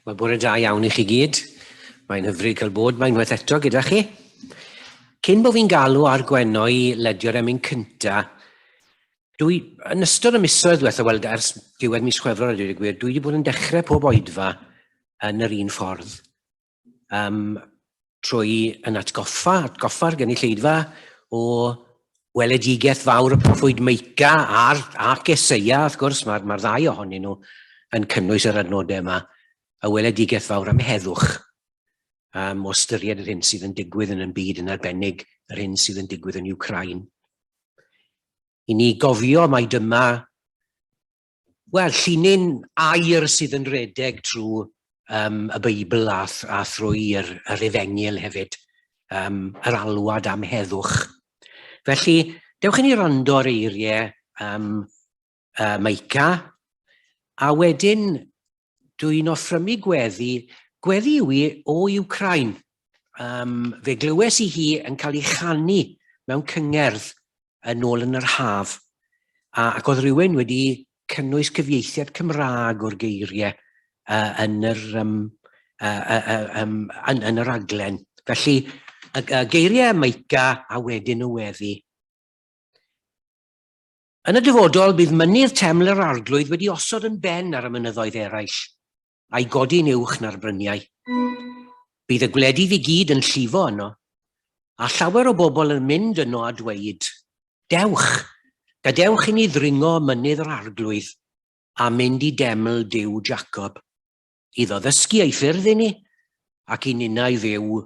Wel, bore da iawn I chi gyd. Mae'n hyfryd cael bod, mae'n unwaith eto gyda chi. Cyn bod fi'n galw ar Gwenno I ledio'r emyn cynta, yn ystod y misoedd diwetha, wel, ers diwedd mis Chwefror a dweud y gwir, dwi wedi bod yn dechrau pob oedfa yn yr un ffordd. Trwy yn atgoffa'r gynulleidfa o weledigaeth fawr y proffwyd Meica ac Eseia, wrth gwrs, mae'r ddau ohonyn nhw yn cynnwys yr adnodau yma, a weledigaeth fawr am heddwch, o ystyried yr hyn sydd yn digwydd yn y byd yn arbennig yr hyn sydd yn digwydd yn Ukraine. I ni gofio mai dyma, llinyn air sydd yn redeg trwy y Beibl a thrwy yr Efengyl hefyd, yr alwad am heddwch. Felly, dewch I ni rando ar eiriau Meica, a wedyn dwi'n offrymu gweddi yw I o Ukraine. Fe glywes I hi yn cael ei chanu mewn cyngerdd yn ôl yn yr haf, ac oedd rhywun wedi cynnwys cyfieithiad Cymraeg o'r geiriau yn yr raglen. Felly, y geiriau Meica a wedyn y weddi. Yn y dyfodol, bydd mynydd teml yr arglwydd wedi osod yn ben ar y mynyddoedd eraill, a'i godi'n uwch na'r bryniau. Bydd y gwledydd I gyd yn llifo yno, a llawer o bobl yn mynd yno a dweud, dewch, gadewch I ni ddringo mynydd yr arglwydd a mynd I deml Duw Jacob, iddo ddysgu ei ffyrdd I ni, ac I nina I fyw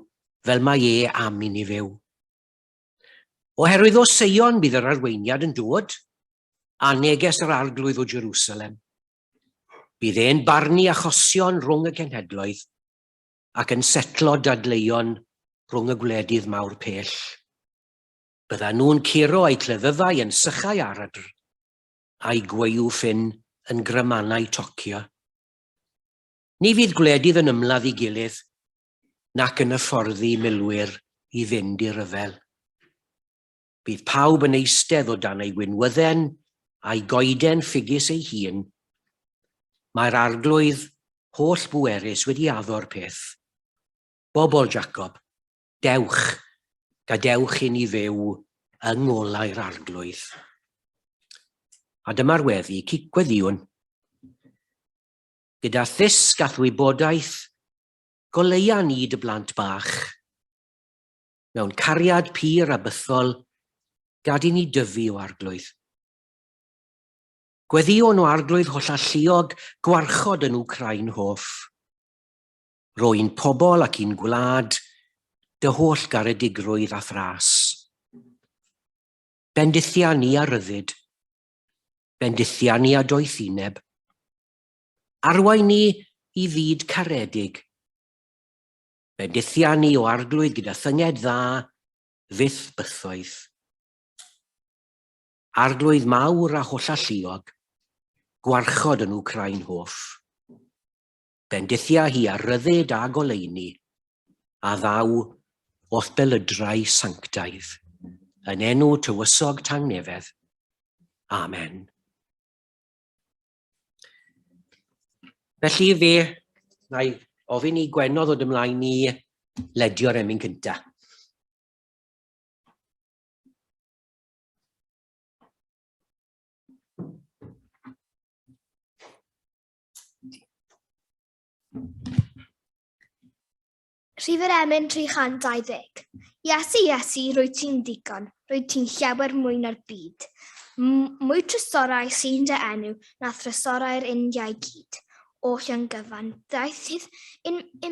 fel mae am I ni fyw. Oherwydd o Seion bydd yr arweiniad yn dod, a neges yr arglwydd o Jerusalem. Bydd e'n barnu achosion rhwng y cenhedloedd ac yn setlo dadleuon rhwng y gwledydd mawr pell. Bydda nhw'n curo eu cleddyfau yn sychau aradr a'i gwew ffyn yn grymanau tocio. Ni fydd gwledydd yn ymladd I gilydd nac yn hyfforddi milwyr I fynd I ryfel. Bydd pawb yn eistedd o dan ei gwynwydden a'i goeden ffigys ei hun. Mae'r arglwydd holl bwerus wedi addo'r peth. Bobl Jacob, dewch, gadewch I ni fyw yng ngolau'r arglwydd. A dyma'r weddi, cicweddiwn. Gyda thysg a wybodaeth, goleia ni dy blant bach. Mewn cariad pur a bythol, gad I ni dyfu o arglwydd. Gweddion o arglwydd holl alluog gwarchod yn Wcrain hoff. Rwy'n pobl ac un gwlad, dy holl garedigrwydd a thras. Bendithia ni a ryddid, bendithia ni a doethineb. Arwain ni I fyd caredig. Bendithia ni o arglwydd gyda thynged dda, fyth bythoedd. Arglwydd mawr a holl alluog, gwarchod yn Wcrain hoff. Bendithia hi a ryddid a goleuni, a ddaw o'th belydrau sanctaidd, yn enw tywysog tangnefedd. Amen. Felly fe, na'i ofyn I Gwenno ddod ymlaen I ledio'r emyn cynta. Rhif yr emyn 320. Iesu, Iesu, rwy ti'n digon, rwy ti'n llawer mwy na'r byd. Mwy trysorau sy'n dy enw na thrysorau'r Indiau gyd. Oll yn gyfan, daethydd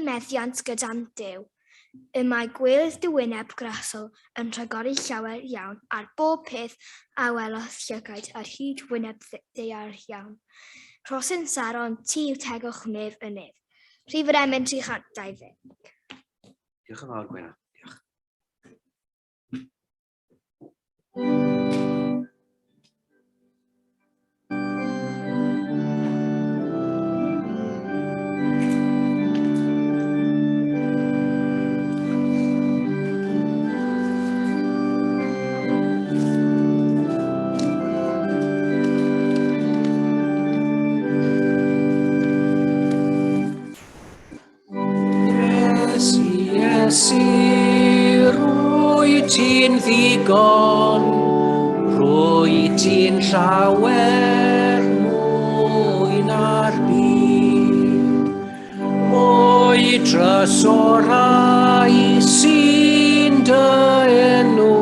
meddiant gyda'n Duw. Y mae gwelydd dy wyneb grasol yn rhagori llawer iawn ar bob peth a welodd llygaid ar hyd wyneb ddaear iawn. Rhosyn Saron, ti yw tegwch nef y nef. Rhif yr emyn 320. Diolch yn fawr, Gwenno. Diolch. digon, rwy ti'n llawer mwy na'r byd. Mwy trysorau sy'n dy enw.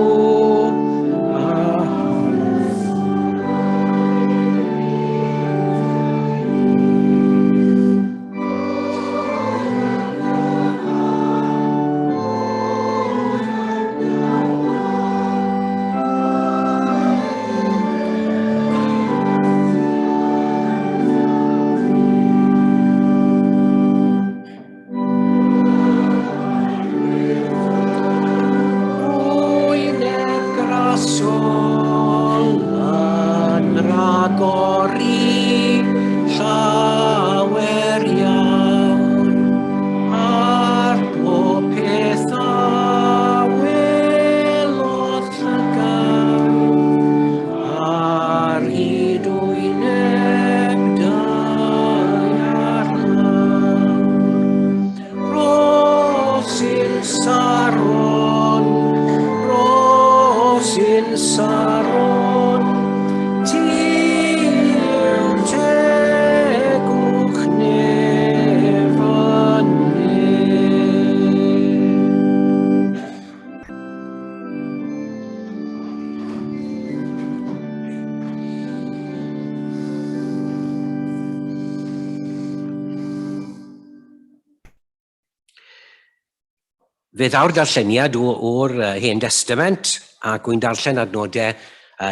Fe ddaw'r darlleniad o'r Hen Testament ac wy'n darllen adnodau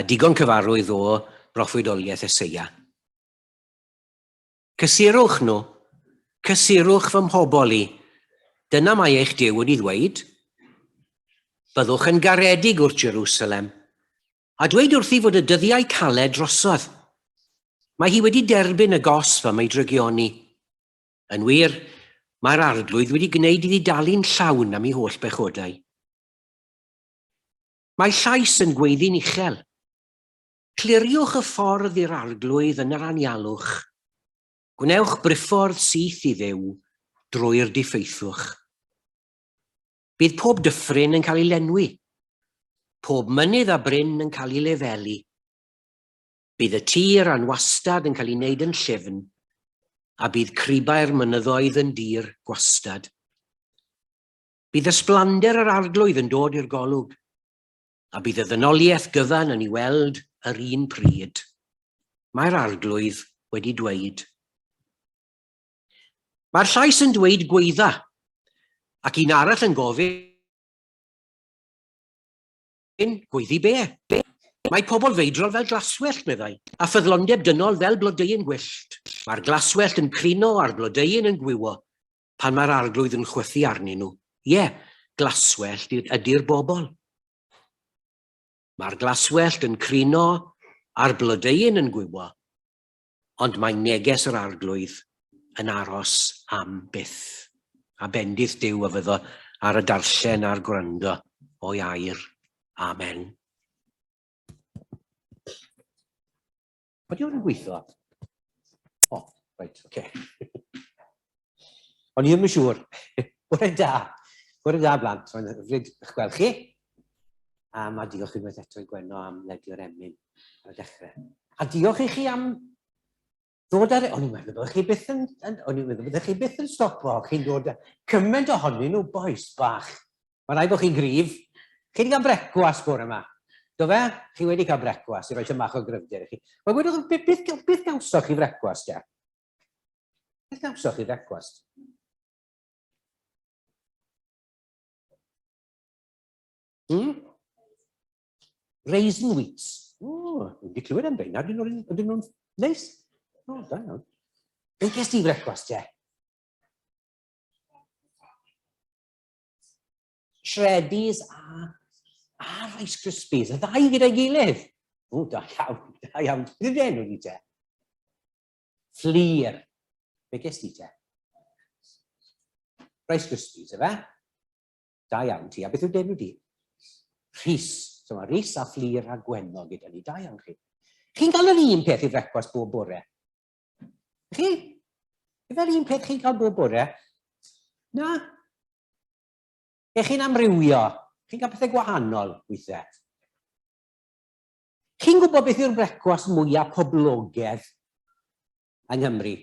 digon cyfarwydd o broffwydoliaeth Eseia. Cysurwch nhw, cysurwch fy mhobol i, dyna mae eich Duw wedi ddweud. Byddwch yn garedig wrth Jerusalem, a dweud wrthi fod y dyddiau caled drosodd. Mae hi wedi derbyn y gosb am ei drygioni. Yn wir, mae'r arglwydd wedi gwneud iddi dalu'n llawn am ei holl bechodau. Mae llais yn gweiddi'n uchel. Cliriwch y ffordd i'r arglwydd yn yr anialwch. Gwnewch briffordd syth i ddew drwy'r diffeithwch. Bydd pob dyffryn yn cael ei lenwi. Pob mynydd a bryn yn cael ei lefelu. Bydd y tir a'n wastad yn cael ei wneud yn llyfn, a bydd cribau'r mynyddoedd yn dir gwastad. Bydd ysblander yr arglwydd yn dod i'r golwg, a bydd y ddynoliaeth gyfan yn ei weld yr un pryd. Mae'r arglwydd wedi dweud. Mae'r llais yn dweud gweidda, ac un arall yn gofyn, gweiddi be? Mae pobl feidrol fel glaswellt, meddai, a ffyddlondeb dynol fel blodeuyn gwyllt. Mae'r glaswellt yn crino a'r blodeuyn yn gwywo, pan mae'r arglwydd yn chwythu arnyn nhw. Ie, glaswellt ydy'r bobl. Mae'r glaswellt yn crino a'r blodeuyn yn gwywo, ond mae neges yr arglwydd yn aros am byth. A bendith Duw a fyddo ar y darllen a'r gwrando o'i air. Amen. Wedi hwn yn gweithio? O, reit, oce. O'n i ddim yn siŵr. Bore da. Bore da, blant. Mae'n hyfryd eich gweld chi. A diolch unwaith eto i Gweno am ledio'r emyn ar y dechrau. A diolch i chi am ddod ar... O'n i'n meddwl byddech chi byth yn stopo. Chi'n dod cymaint ohonyn nhw, boes bach. Mae'n rhaid bod chi'n gryf. Chi wedi cael brecwas bore yma. Do fe? Chi wedi cael brecwas i roi bach o gryfder i chi. Wel, gwedwch, beth gawsoch chi brecwas, te? Beth gawsoch chi brecwas? Raisin wheats. O, wedi clywed am beina. Ydyn nhw'n neis? O, da iawn. Beth ges ti brecwas, te? Shreddies a Rice Krispies, y ddau gyda'i gilydd. O, da iawn, da iawn. Beth yw'r enw ni te? Fflir. Be ges ti te? Rice Krispies, efe? Da iawn ti. A beth yw'r enw di? Rhys. So mae Rhys a Fflir a Gweno gyda ni. Da iawn chi. Chi'n cael yr un peth i frecwas bob bore? Chi? Efo'r un peth chi'n cael bob bore? Na? Chi'n amrywio? Chi'n cael pethau gwahanol weithiau? Chi'n gwybod beth yw'r brecwast mwyaf poblogaidd yng Nghymru?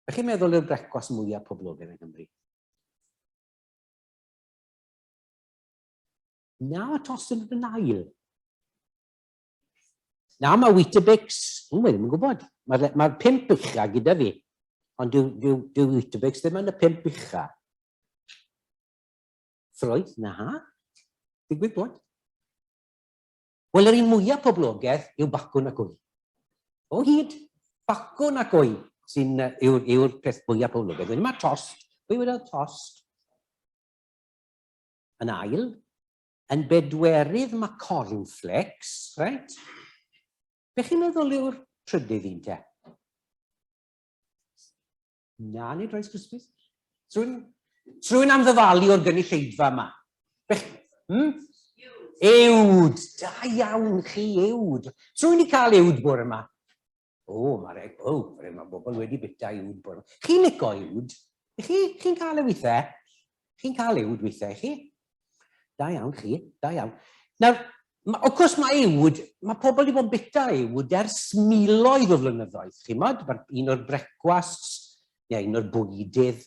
Ydych chi'n meddwl yw'r brecwast mwyaf poblogaidd yng Nghymru? Na, mae tost yn yn ail. Na, mae Weetabix, dwi'n ddim yn gwybod. Mae'r 5 ucha gyda fi, ond dyw Weetabix ddim yn y 5 ucha. Ffroedd, na, digwydd bod. Wel, yr un mwyaf poblogaidd yw bacwn ac wy. O hyd, bacwn ac wy sy'n yw'r peth mwyaf poblogaidd. Wedyn mae tost, pwy wedi'r tost? Yn ail, yn bedwerydd mae cornflakes, right? Be chi'n meddwl yw'r trydydd un te? Na, nid Rice Krispies. Trwy'n am ddyfalu o'r gynulleidfa yma. Ewd, da iawn chi, ewd. Trwy'n i cael ewd bore yma. Mae bobl wedi bita ewd bore yma. Chi'n licio ewd? Chi'n cael e weithiau? Chi'n cael ewd weithiau, chi? Da iawn chi, da iawn. Nawr, o gwrs mae ewd, mae pobl wedi bod yn bita ewd ers miloedd o flynyddoedd. Chi'n modd, un o'r brecwasts, neu un o'r bwydydd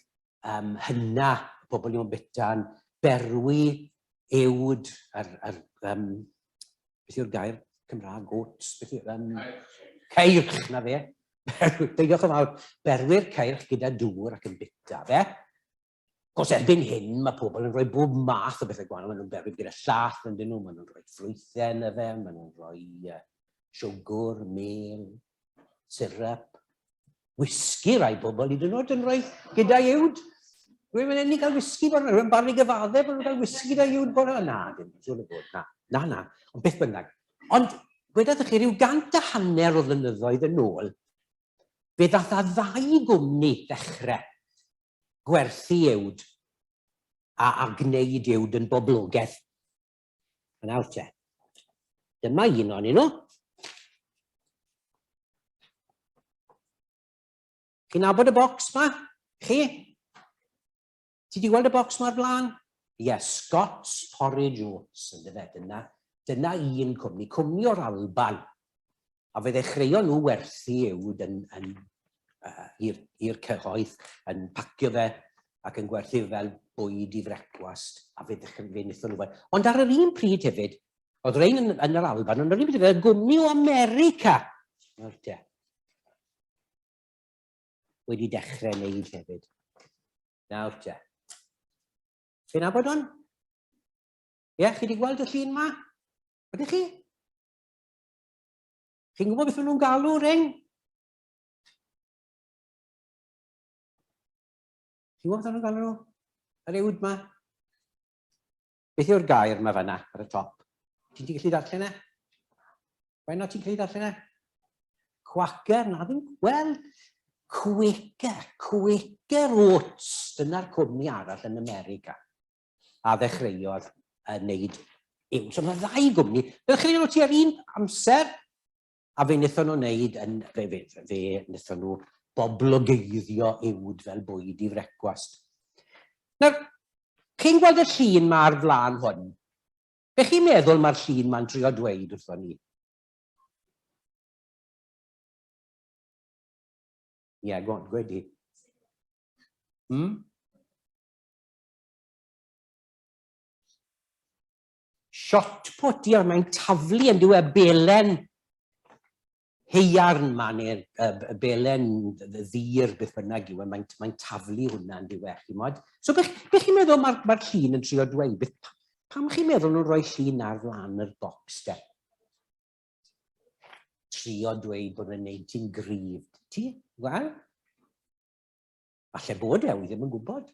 hynna, pobl wedi bod yn bita'n berwi, ewd, beth yw'r gair Cymraeg, oats, beth yw'r ceirch, na fe. Diolch yn fawr, berwi'r ceirch gyda dŵr ac yn bita fe. Os erbyn hyn, mae pobl yn rhoi bob math o bethau gwahanol. Maen nhw'n berwi gyda llath yn dyn nhw, maen nhw'n rhoi ffrwythau yn y fe, maen nhw'n rhoi siwgr, mel, sirap, whisky rai bobl i dyn nhw yn rhoi gyda ywd. Rwy'n mynd i gael whisky bod yna, rwy'n barnu gyfaddau bod nhw'n cael whisky gyda ywd bod yna. Na, dim, siŵr o bod, na, ond beth bynnag. Ond, wedwch chi, rhyw 150 o flynyddoedd yn ôl, fe ddath a 2 gwmni ddechrau gwerthu ywd a gwneud ywd yn boblogaidd. Yn awr te. Dyma un o'n nhw. Chi'n nabod y bocs ma? Chi? Ti wedi gweld y bocs ma'r blaen? Ie, Scots Porridge Oats, dyna un cwmni, cwmni o'r Alban. A fe ddechreuon nhw werthu ywd i'r cyhoedd, yn pacio fe ac yn gwerthu fel bwyd i frecwast, a fe wnaethon nhw fel. Ond ar yr un pryd hefyd, oedd rhain yn yr Alban, ond ar yr un pryd hefyd, gwmni o America. Wedi dechrau wneud hefyd. Nawr te. Chi'n nabod hwn? Ie, chi wedi gweld y llun yma? Ydych chi? Chi'n gwybod beth nhw'n galw rhain? Chi'n gwybod beth nhw'n galw nhw? Yr ewd yma? Beth yw'r gair yma fanna ar y top? Ti'n gallu darllen e? Faint o ti'n gallu darllen e? Quaker, na ddim. Wel, Quaker Oats, dyna'r cwmni arall yn America. A ddechreuodd wneud ywd. So mae 2 gwmni. Ddechreuodd nhw ti ar un amser, a fe wnaethon nhw wneud, fe wnaethon nhw boblogeiddio ywd fel bwyd i frecwast. Nawr, chi'n gweld y llun ma ar flaen hwn? Be chi'n meddwl mae'r llun ma'n trio dweud wrthon ni? Ie, gweud di. Shot put, ie, mae'n taflu yn diwedd belen heiarn ma, neu'r belen ddir beth bynnag yw, mae'n taflu hwnna yn diwedd, chi'n modd. So beth chi'n meddwl mae'r llun yn trio dweud? Pam chi'n meddwl nhw'n rhoi llun ar flaen yr bocs te? Trio dweud bod yn gwneud ti'n gryf. Ti? Wel? Falle bod wi ddim yn gwybod.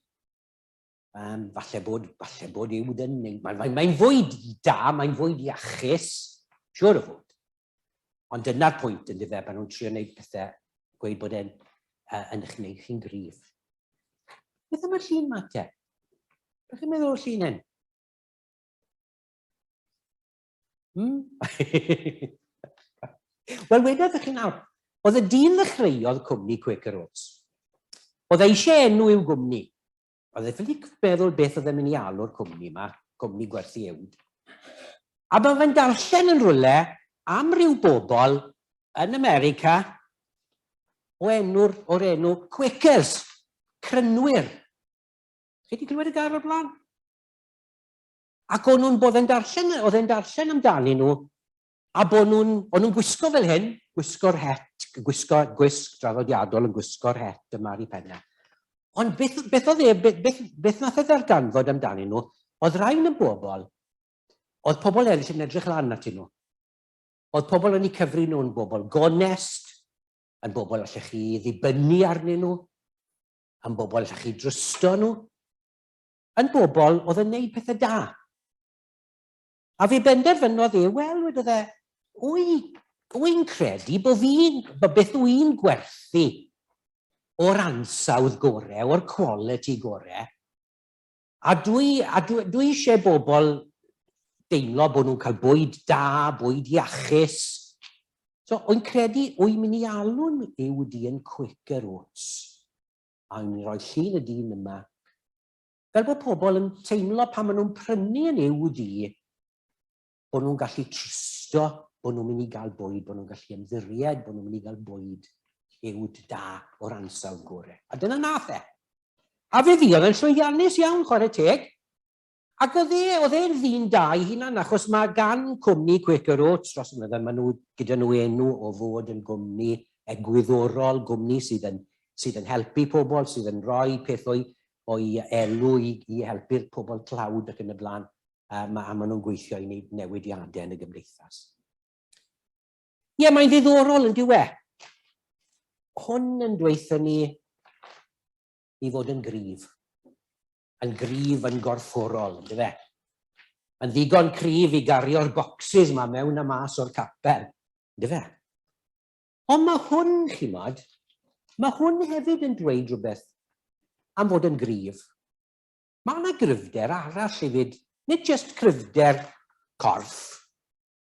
Falle bod yw yn wneud. Mae'n fwyd da, mae'n fwyd iachus, siwr o fod. Ond dyna'r pwynt yn dyfe, pan nhw'n trio wneud pethau, gweud bod e'n gwneud chi'n gryf. Beth am y llun ma te? Beth chi'n meddwl o'r llun hyn? Wel, wedwch chi nawr, oedd y dyn ddechreuodd cwmni Quaker Oats. Oedd eisiau enw i'w gwmni. Oedd e ffili meddwl beth oedd e'n mynd i alw'r cwmni yma, cwmni gwerthu ewd. A mae fe'n darllen yn rwle am ryw bobl yn America o'r enw Quakers, crynwyr. Chi wedi clywed y gair o'r blaen? Ac oedd e'n darllen amdani nhw, a o'n nhw'n gwisgo fel hyn, gwisgo'r het, gwisg traddodiadol yn gwisgo'r het yma ar ei pennau. Ond beth nath e ddarganfod amdani nhw, oedd rhain yn bobl, oedd pobl eraill yn edrych lan at nhw. Oedd pobl yn eu cyfri nhw'n bobl gonest, yn bobl allech chi ddibynnu arnyn nhw, yn bobl allech chi drysto nhw, yn bobl oedd yn neud pethau da. A fe benderfynodd wel, wedodd e, wy'n credu bod beth wy'n gwerthu o'r ansawdd gorau, o'r quality gorau, a dwi eisiau bobl deimlo bod nhw'n cael bwyd da, bwyd iachus. So, wy'n credu, wy'n mynd i alw'n yw di yn Quaker Oats. A wy'n rhoi llun y dyn yma. Fel bod pobl yn teimlo pan maen nhw'n prynu yn yw di, bod nhw'n gallu trysto, bod nhw'n mynd i gael bwyd, bod nhw'n gallu ymddiried, bod nhw'n mynd i gael bwyd uwd da o'r ansawdd gorau. A dyna nath e. A fe oedd yn llwyddiannus iawn, chwarae teg. Ac oedd e'n ddyn da i hunan, achos mae gan cwmni Quaker Oats, dros y mynydd, mae gyda nhw enw o fod yn gwmni egwyddorol, gwmni sydd yn helpu pobl, sydd yn rhoi peth o'i elw i helpu'r pobl tlawd ac yn y blaen. A maen nhw'n gweithio i wneud newidiadau yn y gymdeithas. Ie, mae'n ddiddorol yn diwe. Hwn yn dweithio ni i fod yn gryf. Yn gryf yn gorfforol, ynddo fe? Yn ddigon cryf i gario'r bocsys yma mewn a mas o'r capel, ynddo fe? Ond mae hwn, chimod, mae hwn hefyd yn dweud rhywbeth am fod yn gryf. Mae yna gryfder arall hefyd. Nid jyst cryfder corff,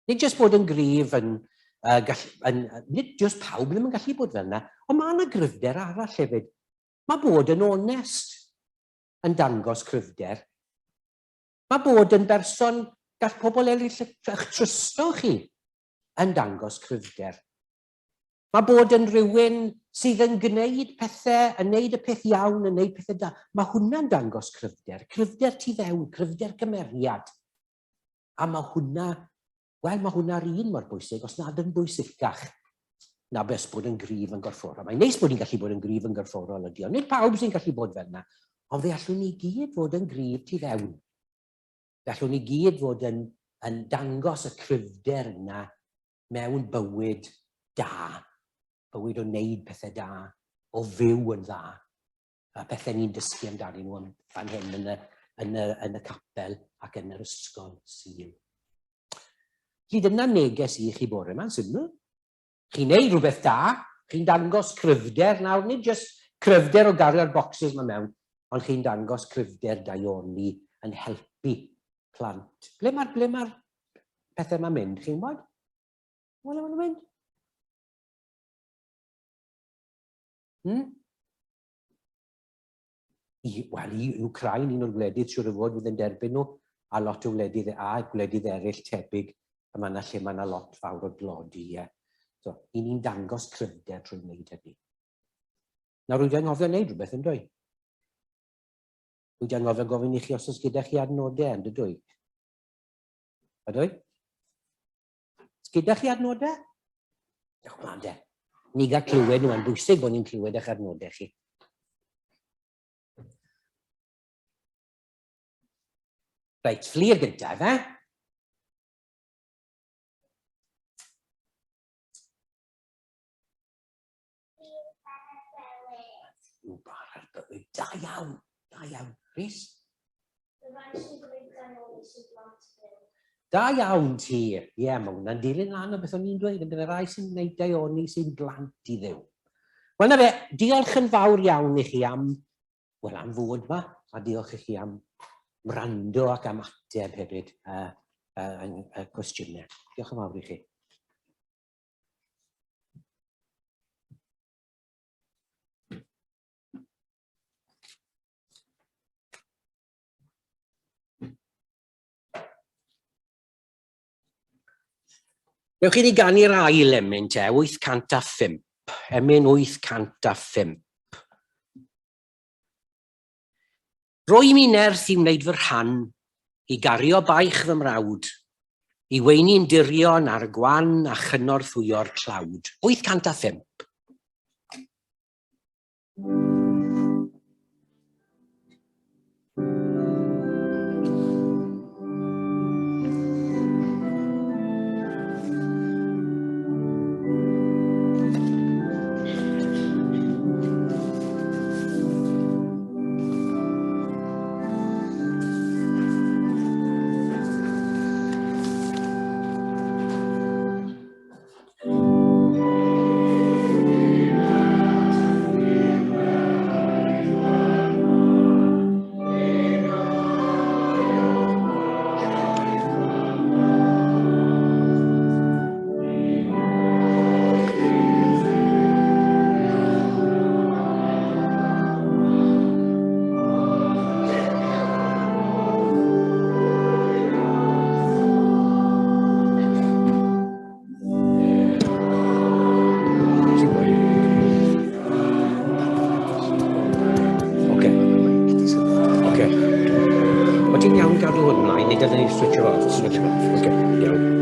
nid jyst bod yn gryf nid jyst pawb ddim yn gallu bod fel yna, ond mae yna gryfder arall hefyd. Mae bod yn onest yn dangos cryfder. Mae bod yn berson gall pobl eraill eich trysto chi yn dangos cryfder. Mae bod yn rhywun sydd yn gwneud pethau, yn gwneud y peth iawn, yn gwneud pethau da. Mae hwnna'n dangos cryfder. Cryfder tu fewn, cryfder cymeriad. A mae hwnna'r un mor bwysig, os nad yn bwysicach na bes bod yn gryf yn gorfforol. Mae'n neis bod ni'n gallu bod yn gryf yn gorfforol ydi, ond nid pawb sy'n gallu bod fel yna. Ond fe allwn ni gyd fod yn gryf tu fewn. Fe allwn ni gyd fod yn dangos y cryfder yna mewn bywyd da. Bywyd o wneud pethau da, o fyw yn dda, a pethau ni'n dysgu amdani nhw fan hyn yn y capel ac yn yr ysgol Sul. Felly dyna neges i chi bore yma'n syml. Chi'n neud rhywbeth da, chi'n dangos cryfder nawr, nid jyst cryfder o gario'r bocsys yma mewn, ond chi'n dangos cryfder daioni yn helpu plant. Ble mae'r pethau yma'n mynd, chi'n gwybod? Ble mae'n mynd? Wel, i Wcrain, un o'r gwledydd siwr o fod fydd yn derbyn nhw, a lot o gwledydd eraill tebyg, a mae yna lle mae yna lot fawr o glodi. So, i ni'n dangos cryfder trwy'n wneud hynny. Nawr, wy'n anghofio wneud rhywbeth yn dwy. Wy'n anghofio gofyn i chi os oes gyda chi adnodau yn dydwy. Ydwy? Os gyda chi adnodau? Diolch yn fawr. Ni gael clywed nhw, yn bwysig bod ni'n clywed eich adnodau chi. Reit, fflir gyntaf, Da iawn, Rhys. Da iawn ti. Ie, mae hwnna'n dilyn lan o beth o'n i'n dweud, yn bydd y rai sy'n gwneud daioni sy'n blant i ddew. Wel, na fe, diolch yn fawr iawn i chi am fod yma, a diolch i chi am wrando ac am ateb hefyd y cwestiynau. Diolch yn fawr i chi. Newch chi ni gannu'r ail emyn te, 805. Emyn 805. Rwy mi nerth i wneud fy rhan, i gario baich fy mrawd, i weini'n dirion ar gwan a chynorthwyo'r tlawd. 805. Ti'n iawn gadw hwn mlaen, neu dydyn ni switch o off? Switch o off, oce, iawn.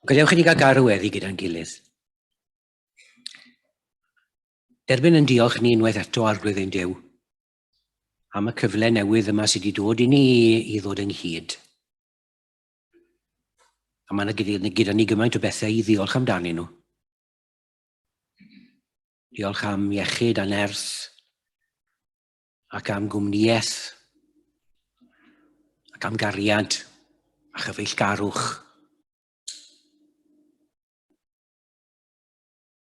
Gadewch i ni gael garweddi gyda'n gilydd. Derbyn yn diolch ni unwaith eto arglwydd ein Duw am y cyfle newydd yma sydd wedi dod i ni i ddod ynghyd. A mae yna gyda ni gymaint o bethau i ddiolch amdanyn nhw. Diolch am iechyd a nerth ac am gwmniaeth ac am gariad a chyfeillgarwch.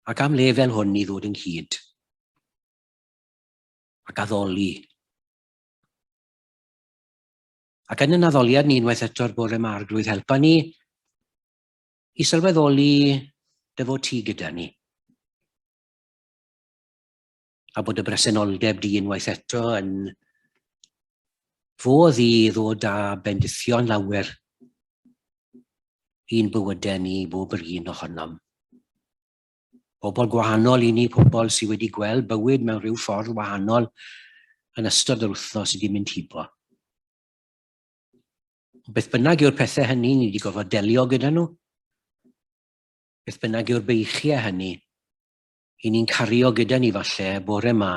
Ac am lefel hwn i ddod ynghyd. Ac addoli. Ac yn y naddoliad ni unwaith eto'r bore yma arglwydd helpa ni i sylweddoli dy fod ti gyda ni. A bod y bresenoldeb di unwaith eto yn fodd i ddod â bendithion lawer i'n bywydau ni bob yr un ohonom. Pobl gwahanol i ni, pobl sydd wedi gweld bywyd mewn rhyw ffordd wahanol yn ystod yr wythnos sydd wedi mynd hibo. Beth bynnag yw'r pethau hynny ni wedi gofod delio gyda nhw. Beth bynnag yw'r beichiau hynny i ni'n cario gyda ni falle bore yma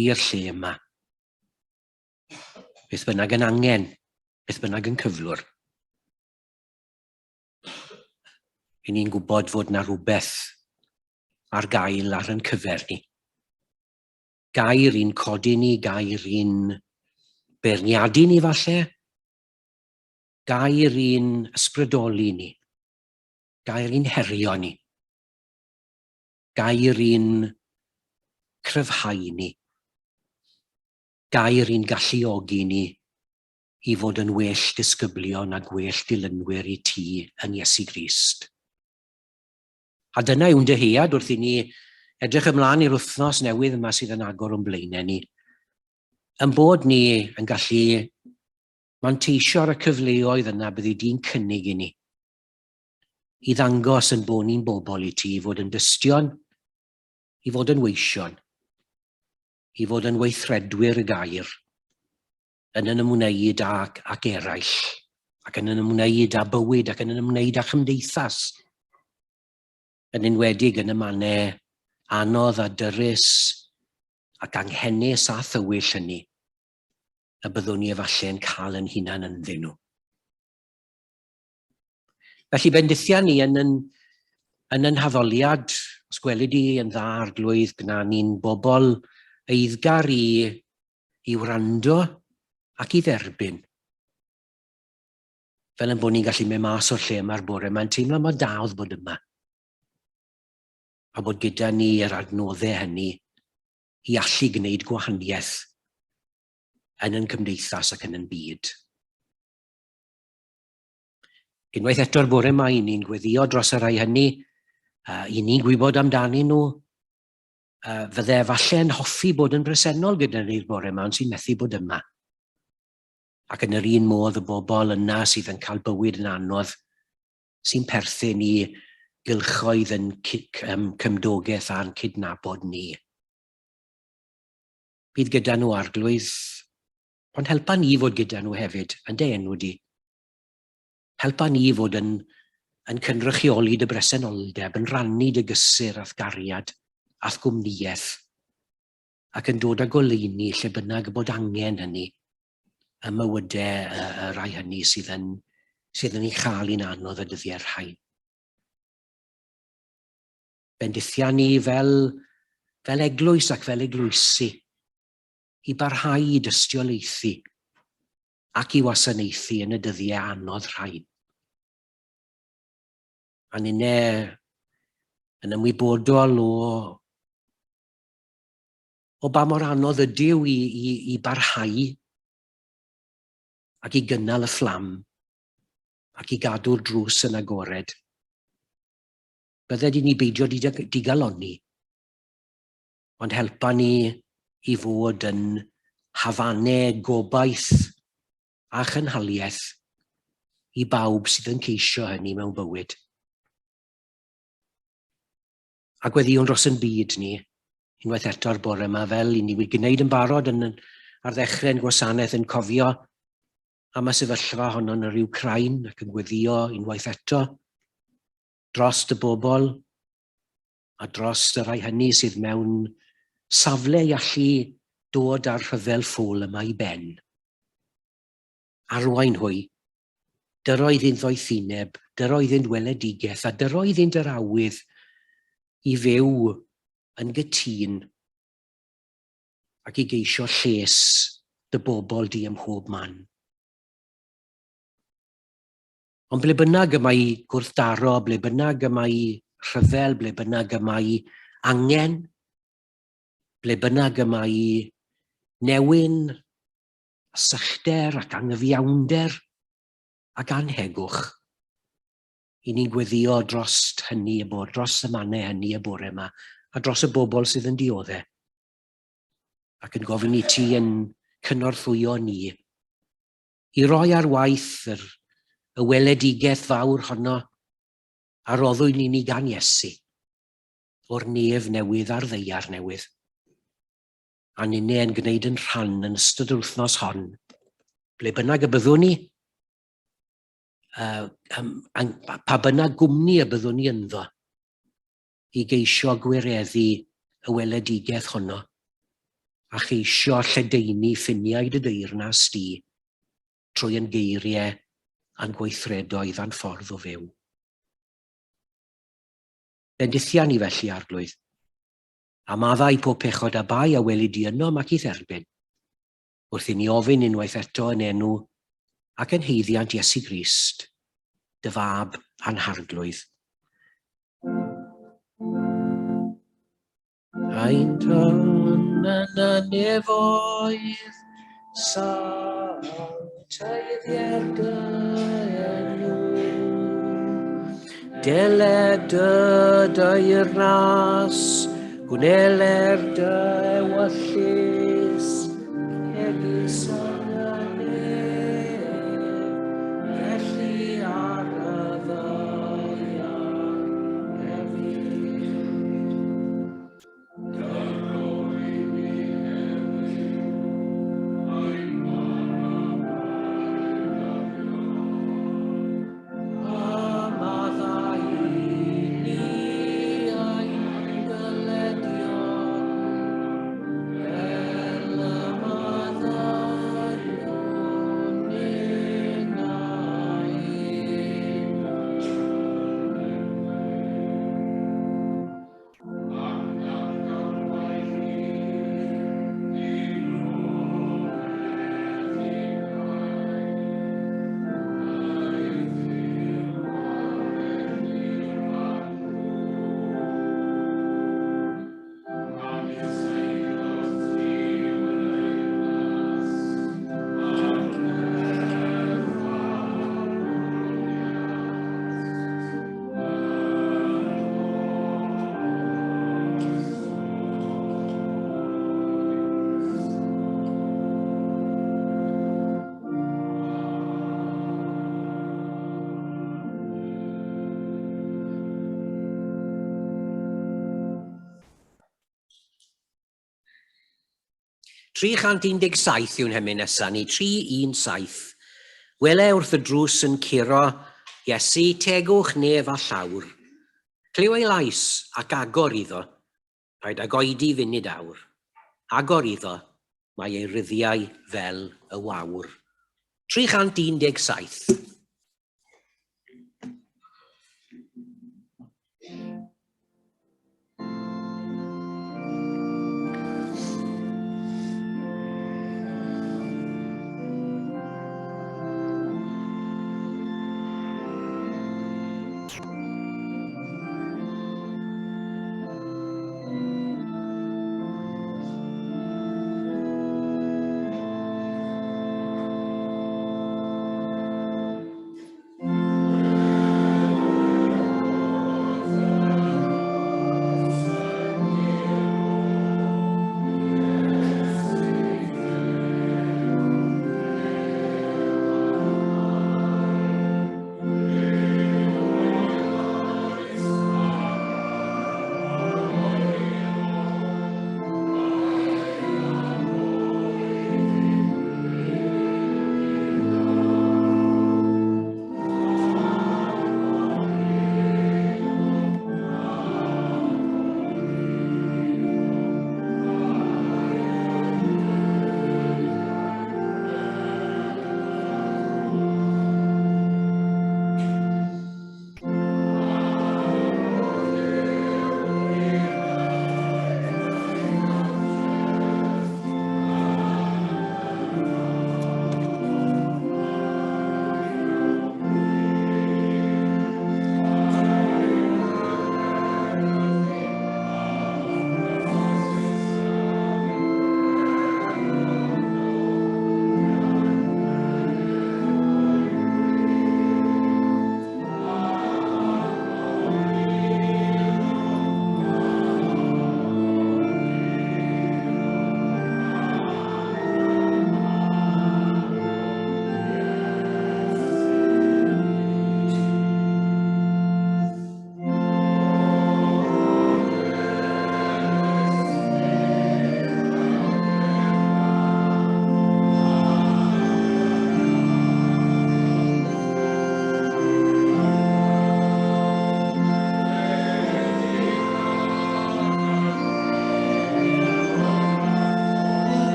i'r lle yma. Beth bynnag yn angen, beth bynnag yn cyflwr. I ni'n gwybod fod na rhywbeth ar gael ar yn cyfer ni. Gair i'n codi ni, gair i'n beirniadu ni falle, gair i'n ysbrydoli ni, gair i'n herio ni, gair i'n cryfhau ni, gair i'n galluogi ni i fod yn well disgyblion a gwell dilynwyr i ti yn Iesu Grist. A dyna yw'n dyhead wrth i ni edrych ymlaen i'r wythnos newydd yma sydd yn agor o'n blaenau ni. Yn bod ni yn gallu manteisio'r y cyfleoedd yna byddi di'n cynnig i ni. I ddangos yn bod ni'n bobl i ti, i fod yn dystion, i fod yn weision, i fod yn weithredwyr y gair, yn ymwneud ac eraill ac yn ymwneud â bywyd ac yn ymwneud â chymdeithas. Yn enwedig yn y mannau anodd a dyrys ac anghennus a thywyll hynny, y byddwn ni efallai'n cael yn hunan ynddyn nhw. Felly bendithiau ni yn yn haddoliad, os gweled i yn dda arglwydd, gyda ni'n bobl eiddgar i wrando ac i dderbyn. Fel yn bod ni'n gallu mynd mas o'r lle yma'r bore, mae'n teimlo mae dawdd bod yma. A bod gyda ni yr adnoddau hynny i allu gwneud gwahaniaeth yn ein cymdeithas ac yn ein byd. Unwaith eto'r bore yma, i ni'n gweddio dros y rai hynny, i ni'n gwybod amdanyn nhw, fydde efallai'n hoffi bod yn bresennol gyda ni'r bore yma, ond sy'n methu bod yma. Ac yn yr un modd y bobl yna sydd yn cael bywyd yn anodd, sy'n perthyn i gylchoedd yn cymdogaeth a'n cydnabod ni. Bydd gyda nhw arglwydd, ond helpa ni fod gyda nhw hefyd, yn dy enw di. Helpa ni fod yn cynrychioli dy bresenoldeb, yn rannu dy gysur ath gariad, ath gwmnïaeth, ac yn dod â goleuni lle bynnag bod angen hynny, y mywydau y rai hynny sydd yn ei chael i'n anodd y dyddiau'r rhain. Bendithia ni fel eglwys ac fel eglwysi, i barhau i dystiolaethu ac i wasanaethu yn y dyddiau anodd rhain. A ninnau yn ymwybodol o ba mor anodd ydyw i barhau ac i gynnal y fflam ac i gadw'r drws yn agored. Bydde di ni beidio digaloni, ond helpa ni i fod yn hafannau gobaith a chynhaliaeth i bawb sydd yn ceisio hynny mewn bywyd. A gweddiwn dros yn byd ni, unwaith eto'r bore yma, fel i ni wedi gwneud yn barod ar ddechrau'n gwasanaeth yn cofio am y sefyllfa honno yn yr Wcrain ac yn gweddio unwaith eto dros y bobl a dros y rai hynny sydd mewn safle i allu dod â'r rhyfel ffôl yma i ben. Arwain hwy, dyro iddynt ddoethineb, dyro iddynt weledigaeth a dyro iddynt yr awydd i fyw yn gytun ac i geisio lles dy bobl di ym mhob man. Ond ble bynnag yma i gwrthdaro, ble bynnag yma i rhyfel, ble bynnag yma i angen, ble bynnag yma i newyn, sychder ac anghyfiawnder ac anhegwch, i ni'n gweddio dros hynny y bore, dros y mannau hynny y bore yma, a dros y bobl sydd yn dioddau. Ac yn gofyn i ti yn cynorthwyo ni, i roi ar waith y weledigaeth fawr honno a roddwyd ni gan Iesu o'r nef newydd a'r ddeiar newydd. A ninnau yn gwneud yn rhan yn ystod yr wythnos hon, ble bynnag y byddwn ni, pa bynnag gwmni y byddwn ni ynddo, i geisio gwireddu y weledigaeth honno, a cheisio lledaenu ffiniau dy deyrnas di trwy yn geiriau a'n gweithredoedd a'n ffordd o fyw. Bendithia ni felly arglwydd, a maddau pob pechod a bai a weli di yno ac i dderbyn, wrth i ni ofyn unwaith eto yn enw ac yn heiddiant Iesu Grist, dy fab a'n harglwydd. Ein ton yn y nefoedd, sanctaidd dy enw. Deled dy deyrnas, gwneler dy ewyllus, egys yn y nef, felly ar y ddeiar hefyd. 317 yw'n hymyn nesaf ni, 317. Wele wrth y drws yn curo, Iesu tegwch nef a llawr. Cliw ei lais ac agor iddo, rhaid ag oedi funud awr. Agor iddo, mae ei ryddiau fel y wawr. 317.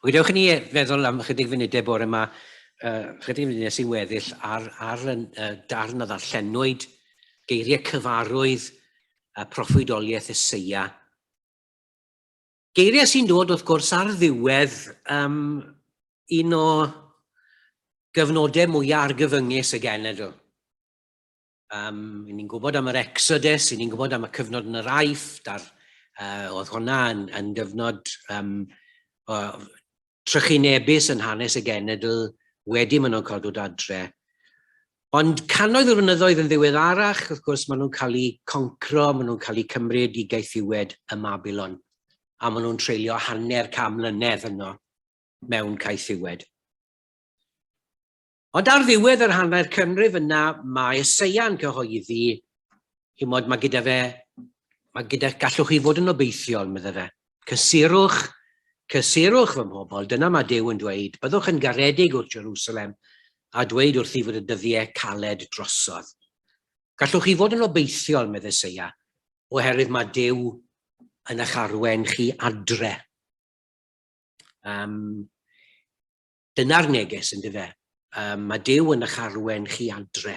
Wydewch i ni feddwl am chydig funudau bore yma, chydig funudau sy'n weddill ar darn o ddarllenwyd, geiriau cyfarwydd, proffwydoliaeth Eseia. Geiriau sy'n dod wrth gwrs ar ddiwedd un o gyfnodau mwyaf argyfyngus y genedl. Ni'n gwybod am yr Exodus, ni'n gwybod am y cyfnod yn yr Aifft, oedd hwnna yn gyfnod trychinebus yn hanes y genedl, wedi maen nhw'n cael dod adre. Ond cannoedd o flynyddoedd yn ddiweddarach, wrth gwrs, maen nhw'n cael eu concro, maen nhw'n cael eu cymryd i gaethiwed y Mabilon. A maen nhw'n treulio hanner cam mlynedd yno mewn caethiwed. Ond ar ddiwedd yr hanner cynrif yna, mae Eseia'n cyhoeddi, mae gallwch chi fod yn obeithiol, medde fe. Cysirwch fy mhobol, dyna mae Duw yn dweud, byddwch yn garedig wrth Jerusalem, a dweud wrth i fod y dyddiau caled drosodd. Gallwch chi fod yn obeithiol, medde Eseia, oherwydd mae Duw yn eich arwen chi adre. Dyna'r neges, ynddo fe. Mae Duw yn eich arwen chi adre.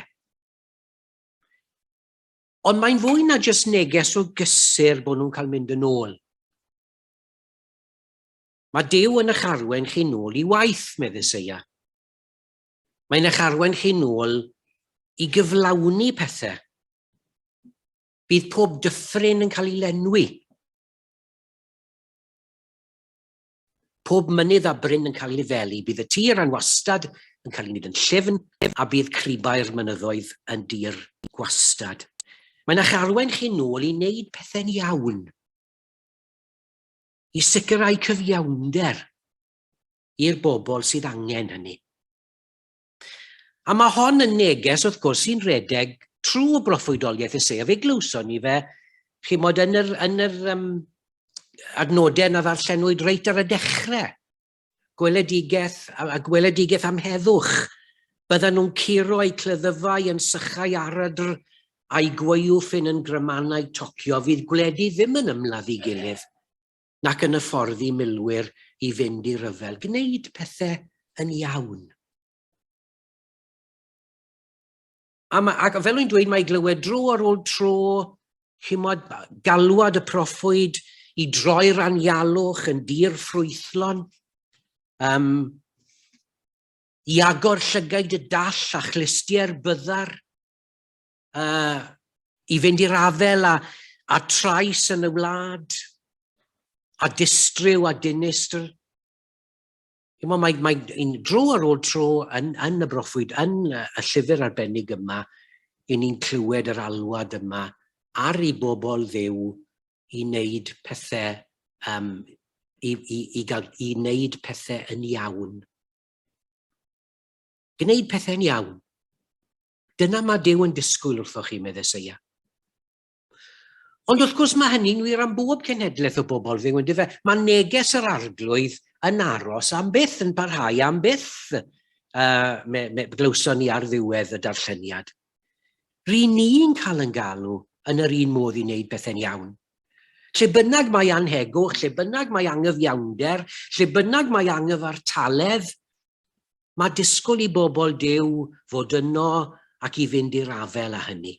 Ond mae'n fwy na jyst neges o gysur bod nhw'n cael mynd yn ôl. Mae Duw yn eich arwen chi nôl i waith, medde Eseia. Mae'n eich arwen chi nôl i gyflawni pethau. Bydd pob dyffryn yn cael ei lenwi. Pob mynydd a bryn yn cael ei lefelu. Bydd y tir yn wastad yn cael ei wneud yn llyfn, a bydd cribau'r mynyddoedd yn dir gwastad. Mae'n eich arwain chi nôl i wneud pethau'n iawn. I sicrhau cyfiawnder i'r bobl sydd angen hynny. A mae hon yn neges, wrth gwrs, sy'n redeg trwy broffwydoliaeth Eseia. Fe glwson ni fe, chi mod yn yr adnodau na ddarllenwyd reit ar y dechrau. Gweledigaeth a gweledigaeth am heddwch. Byddan nhw'n curo eu cleddfau yn sychau aradr a'i gwaywffyn yn grymanau tocio. Fydd gwledu ddim yn ymladd i gilydd, nac yn y ffordd i milwyr i fynd i ryfel. Gwneud pethau yn iawn. Ac fel wy'n dweud, mae glywed dro ar ôl tro, galwad y proffwyd i droi'r anialwch yn dir ffrwythlon, i agor llygaid y dall a chlystiau'r byddar, i fynd i'r afel a trais yn y wlad, a distryw a dinistr. Mae dro ar ôl tro yn y broffwyd, yn y llyfr arbennig yma, i ni'n clywed yr alwad yma ar ei bobl Dduw i wneud pethau, i wneud pethau yn iawn. Gwneud pethau'n iawn. Dyna mae Duw yn disgwyl wrthoch chi, medde Eseia. Ond wrth gwrs mae hynny'n wir am bob cenhedlaeth o bobl Dduw, ynddo fe? Mae neges yr arglwydd yn aros am byth, yn parhau am byth, glywson ni ar ddiwedd y darlleniad. Rhy ni'n cael yn galw yn yr un modd i wneud pethau'n iawn. Lle bynnag mae anhegwch, lle bynnag mae angyfiawnder, lle bynnag mae angyfartaledd, mae disgwyl i bobl Duw fod yno ac i fynd i'r afel â hynny.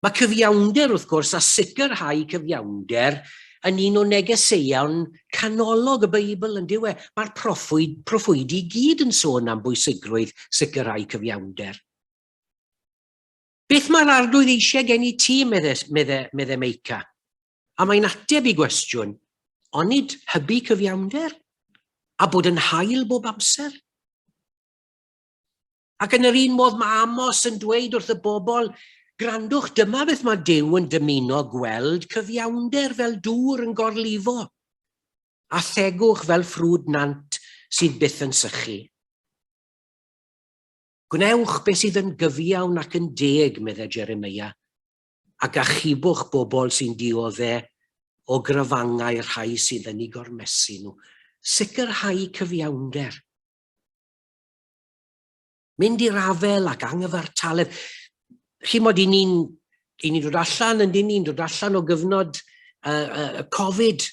Mae cyfiawnder, wrth gwrs, a sicrhau cyfiawnder yn un o negeseuon canolog y Beibl yn diwe. Mae'r proffwyd i gyd yn sôn am bwysigrwydd sicrhau cyfiawnder. Beth mae'r arglwydd eisiau gen i ti, medde Meica? A mae'n ateb i gwestiwn, onid hybu cyfiawnder? A bod yn hael bob amser? Ac yn yr un modd mae Amos yn dweud wrth y bobl, grandwch, dyma beth mae Duw yn dymuno gweld cyfiawnder fel dŵr yn gorlifo, a thegwch fel ffrwd nant sydd byth yn sychu. Gwnewch beth sydd yn gyfiawn ac yn deg, medde Jeremia, ac achubwch bobl sy'n dioddau o gryfangau rhai sydd yn ei gormesu nhw. Sicrhau cyfiawnder. Mynd i'r afel ac angyfartaledd. Chi mod i ni'n dod allan, ni'n dod allan o gyfnod Covid,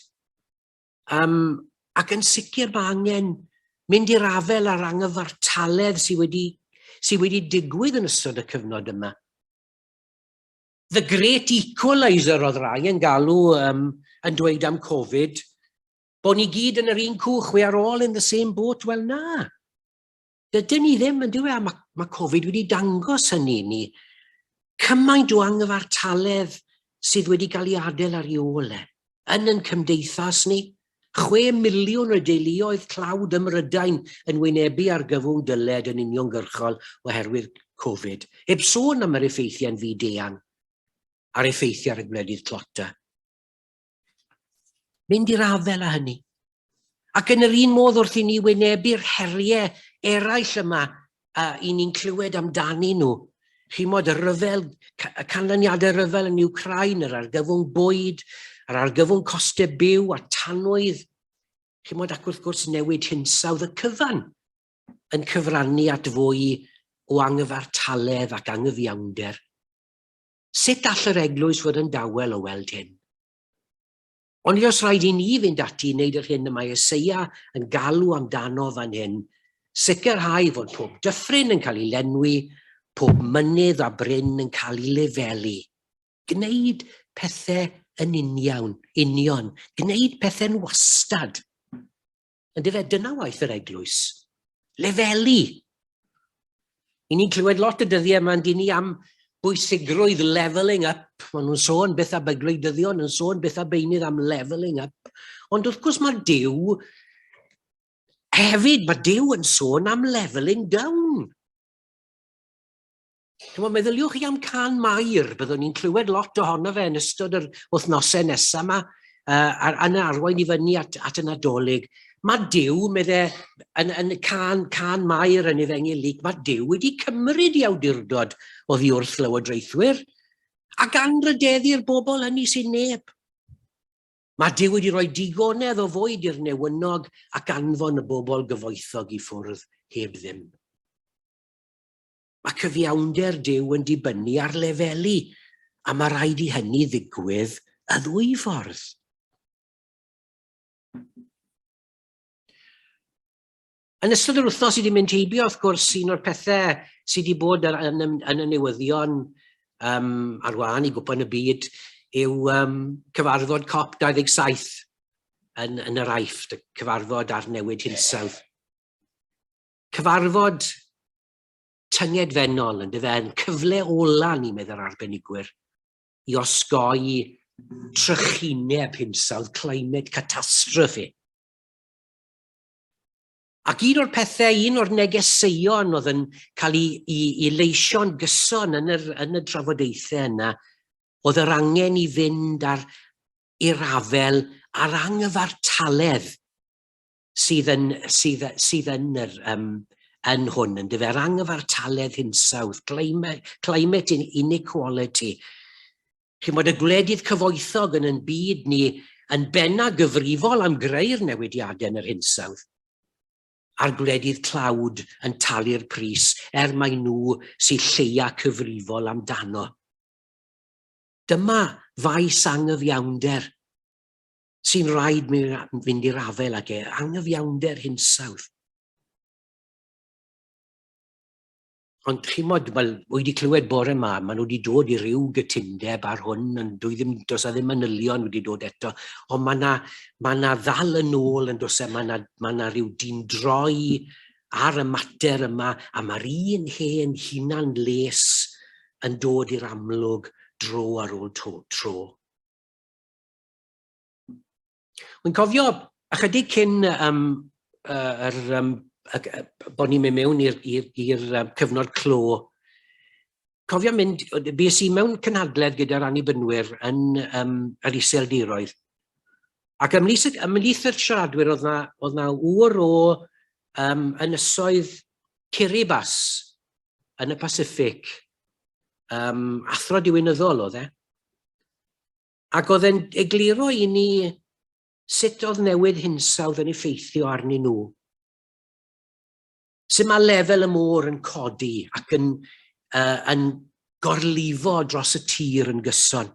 ac yn sicr mae angen mynd i'r afel ar angyfartaledd sydd wedi digwydd yn ystod y cyfnod yma. The Great Equalizer oedd rai yn galw yn dweud am Covid, bod ni gyd yn yr un cwch, we are all in the same boat. Wel na. Dydyn ni ddim yn dweud, mae Covid wedi dangos hynny ni. Cymaint o angyfartaledd sydd wedi cael ei adael ar ei ôl yn cymdeithas ni. 6 miliwn o deuluoedd clawd ym Mrydain yn wynebu ar gyfwng dyled yn uniongyrchol oherwydd Covid. Heb sôn am yr effeithiau'n fyd-eang a'r effeithiau ar y gwledydd clota. Mynd i'r afel â hynny. Ac yn yr un modd wrth i ni wynebu'r heriau eraill yma i ni'n clywed amdani nhw. Chi mod y ryfel, y canlyniadau ryfel yn Ukraine, yr argyfwng bwyd, yr argyfwng costau byw a tanwydd. Chi mod ac wrth gwrs newid hinsawdd y cyfan yn cyfrannu at fwy o angyfartaledd ac angyfiawnder. Sut all yr eglwys fod yn dawel o weld hyn? Ond os rhaid i ni fynd ati i wneud yr hyn y mae Eseia yn galw amdano fan hyn, sicrhau fod pob dyffryn yn cael ei lenwi, pob mynydd a bryn yn cael ei lefelu. Gwneud pethau yn union. Gwneud pethau'n wastad. Ynddo fe, dyna waith yr eglwys. Lefelu. I ni'n clywed lot o dyddiau yma'n dyn ni am bwysigrwydd levelling up. Maen nhw'n sôn beth a bygwleidyddion yn sôn beth a beinydd am levelling up. Ond wrth gwrs mae Duw, hefyd mae Duw yn sôn am levelling down. Meddyliwch chi am Can Mair, byddwn ni'n clywed lot ohono fe yn ystod yr wythnosau nesaf yma, yn arwain i fyny at y Nadolig. Mae Duw, yn Can Mair yn Efengyl Luc, mae Duw wedi cymryd i awdurdod o ddiwrth lywodraethwyr ac anrydeddu'r bobl hynny sy'n neb. Mae Duw wedi rhoi digonedd o fwyd i'r newynog ac anfon y bobl gyfoethog i ffwrdd heb ddim. Mae cyfiawnder Duw yn dibynnu ar lefelu, a mae rhaid i hynny ddigwydd y ddwy ffordd. Yn ystod yr wythnos sydd wedi mynd heibio, wrth gwrs, un o'r pethau sydd wedi bod yn y newyddion ar wahân i gwpan y byd yw cyfarfod COP27 yn yr Aifft, y cyfarfod ar newid hinsawdd. Cyfarfod tyngedfennol, yn cyfle ola ni'n meddwl arbenigwyr i osgoi trychineb hinsawdd, climate catastrophe. Ac un o'r pethau, un o'r negeseuon oedd yn cael ei leisio'n gyson yn y trafodaethau yna, oedd yr angen i fynd i'r afel a'r angyfartaledd sydd yn hwn, yn dyfer angyfartaledd hinsawdd, climate inequality. Chi'n bod y gwledydd cyfoethog yn byd ni yn benna gyfrifol am greu'r newidiadau yn yr hinsawdd, a'r gwledydd tlawd yn talu'r pris mai nhw sy'n lleia cyfrifol amdano. Dyma faes angyfiawnder sy'n rhaid fynd i'r afel ag angyfiawnder hinsawdd. Ond chi'n modd, wedi clywed bore yma, maen nhw wedi dod i ryw gytundeb ar hwn, does a ddim manylion wedi dod eto, ond mae yna ddal yn ôl yn dos mae yna ryw dindroi ar y mater yma, a mae'r un hen hunan les yn dod i'r amlwg dro ar ôl tro. Wy'n cofio, ychydig cyn bod ni'n mynd mewn i'r cyfnod clo, cofio mynd, bys i mewn cynhadledd gyda'r annibynwyr yn yr Iseldiroedd. Ac ymlith yr siaradwyr oedd na wr o ynysoedd Kiribati yn y Pacific, athro diwynyddol oedd e. Ac oedd e'n egluro i ni sut oedd newid hinsawdd yn effeithio arnyn nhw. Sut mae lefel y môr yn codi ac yn gorlifo dros y tir yn gyson,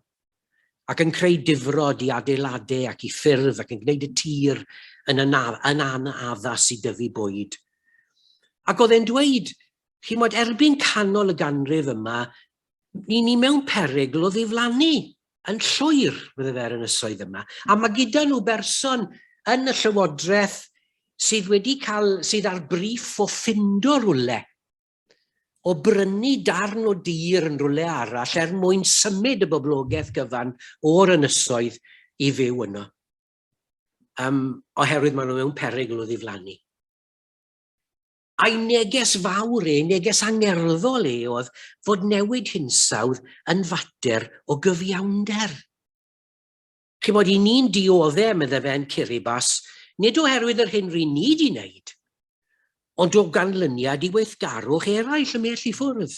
ac yn creu difrod i adeiladau ac i ffyrdd ac yn gwneud y tir yn anaddas i dyfu bwyd. Ac oedd e'n dweud, chi'n modd erbyn canol y ganrif yma, ni mewn perygl o ddiflannu yn llwyr, bydde fe'r ynysoedd yma. A mae gyda nhw berson yn y llywodraeth sydd ar briff o ffindo rwle, o brynu darn o dir yn rwle arall mwyn symud y boblogaeth gyfan o'r ynysoedd i fyw yno. Oherwydd maen nhw mewn perygl o ddiflannu. A'i neges fawr neges angerddol oedd fod newid hinsawdd yn fater o gyfiawnder. Chi'n bod i ni'n dioddau, medde fe'n Kiribati, nid oherwydd yr hyn rydyn ni wedi wneud, ond o ganlyniad i weithgarwch eraill ymell i ffwrdd.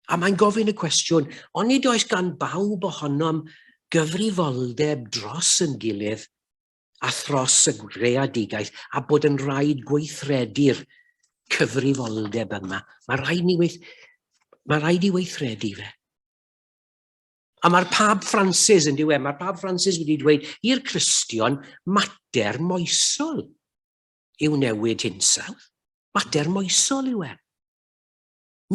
A mae'n gofyn y cwestiwn, ond nid oes gan bawb ohonom gyfrifoldeb dros yn gilydd a thros y greadigaeth, a bod yn rhaid gweithredu'r cyfrifoldeb yma. Mae rhaid i weithredu fe. A mae'r Pab Francis yn diwedd, mae'r Pab Francis wedi dweud i'r Cristion, mater moesol yw newid hinsawdd. Mater moesol yw e.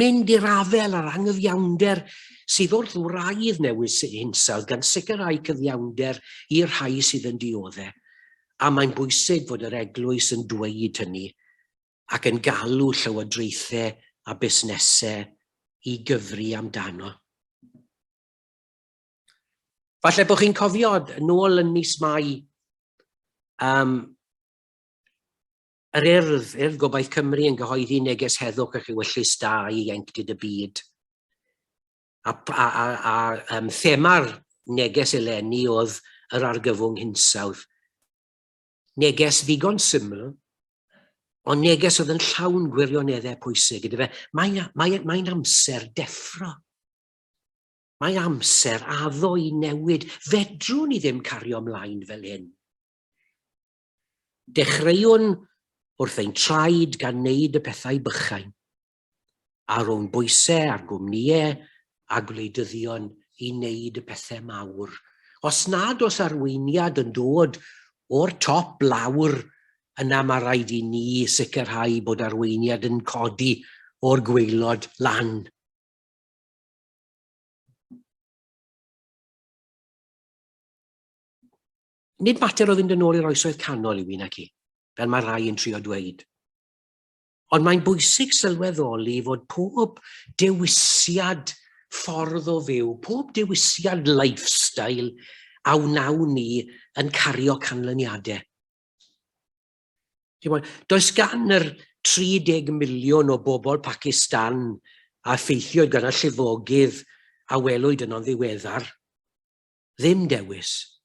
Mynd i'r afel a'r angyfiawnder sydd wrth wraidd newid hinsawdd gan sicrhau cyfiawnder i'r rhai sydd yn dioddau. A mae'n bwysig fod yr Eglwys yn dweud hynny ac yn galw llywodraethau a busnesau i gyfri amdano. Falle bod chi'n cofio nôl yn mis Mai, yr urdd Gobaith Cymru yn gyhoeddi neges heddwch a chywyllus da i ieuenctid y byd. A thema'r neges eleni oedd yr argyfwng hinsawdd. Neges ddigon syml, ond neges oedd yn llawn gwirioneddau pwysig. Mae'n amser deffro. Mae amser addo i newid. Fedrwn ni ddim cario ymlaen fel hyn. Dechreuwn wrth ein traed gan wneud y pethau bychain, a rhwng bwysau a'r gwmnïau a gwleidyddion i wneud y pethau mawr. Os nad oes arweiniad yn dod o'r top lawr, yna mae rhaid i ni sicrhau bod arweiniad yn codi o'r gwaelod lan. Nid mater o fynd yn ôl i'r oesoedd canol yw un ac i, fel mae rai yn trio dweud. Ond mae'n bwysig sylweddoli fod pob dewisiad ffordd o fyw, pob dewisiad lifestyle a wnawn ni yn cario canlyniadau. Does gan yr 30 miliwn o bobl Pakistan a ffeithiwyd gan y llifogydd a welwyd yno'n ddiweddar ddim dewis.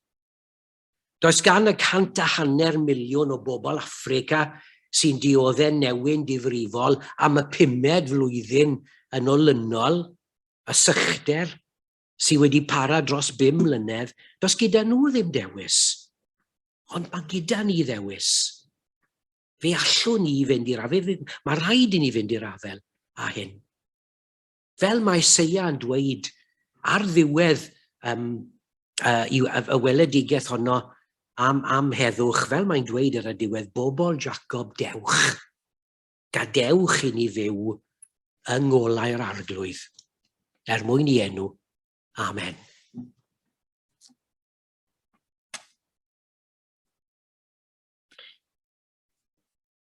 Does gan y 150 miliwn o bobl Affrica sy'n dioddau newyn difrifol am y 5 flwyddyn yn olynol, y sychder sydd wedi para dros 5 mlynedd, does gyda nhw ddim dewis. Ond mae gyda ni ddewis. Fe allwn ni fynd i'r afel, mae rhaid i ni fynd i'r afel a hyn. Fel mae Eseia yn dweud ar ddiwedd y weledigaeth honno am heddwch, fel mae'n dweud ar y diwedd, bobl Jacob dewch. Gadewch i ni fyw yng ngolau'r arglwydd. Mwyn i enw. Amen.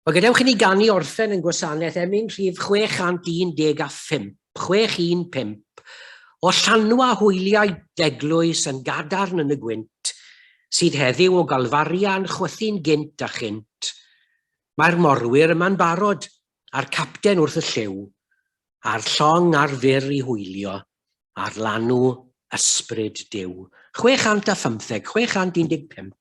Wel, gadewch i ni ganu orffen yn Gwasanaeth emyn rhif 615, 615, o llanwa hwyliau Eglwys yn gadarn yn y gwynt, sydd heddiw o galfarian chwythu'n gynt a chynt. Mae'r morwyr yma'n barod, a'r capten wrth y lliw, a'r llong ar fyr i hwylio, a'r lanw ysbryd Duw. 615, 615.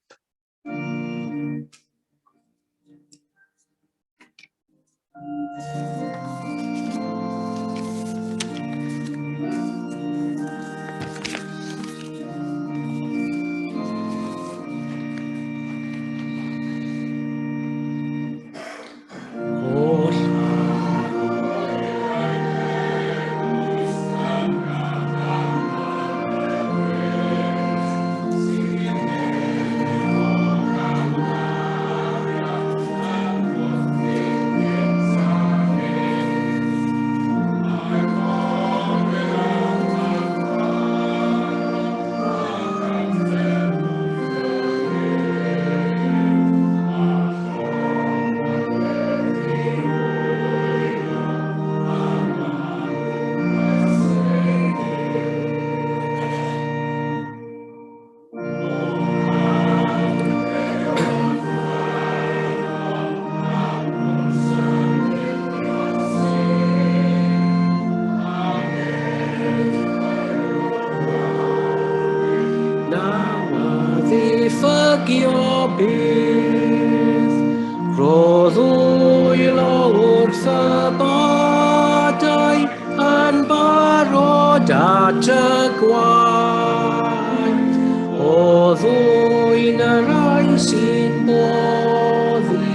Roedd wylo wrth y bodau yn barod at y gwaith. O ddwyn yr ein sy'n boddi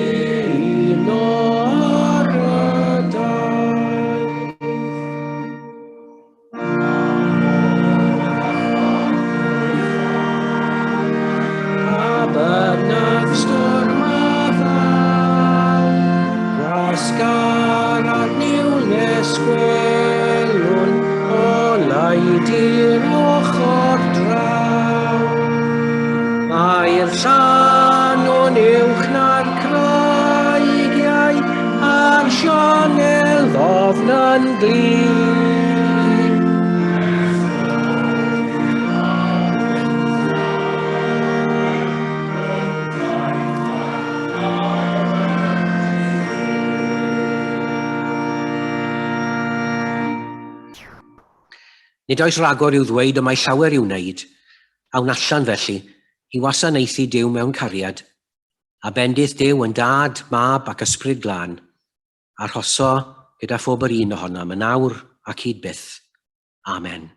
un o'r ydau. A bynnag Sgar a niwles gwelwn o laid i'r ochr draw. Mae'r llaw Nid oes ragor i'w ddweud y mae llawer i'w wneud, awn allan felly, i wasanaethu Duw mewn cariad, a bendith Duw yn dad, mab ac ysbryd glân, a rhoso gyda phob yr un ohonom yn awr ac hyd byth. Amen.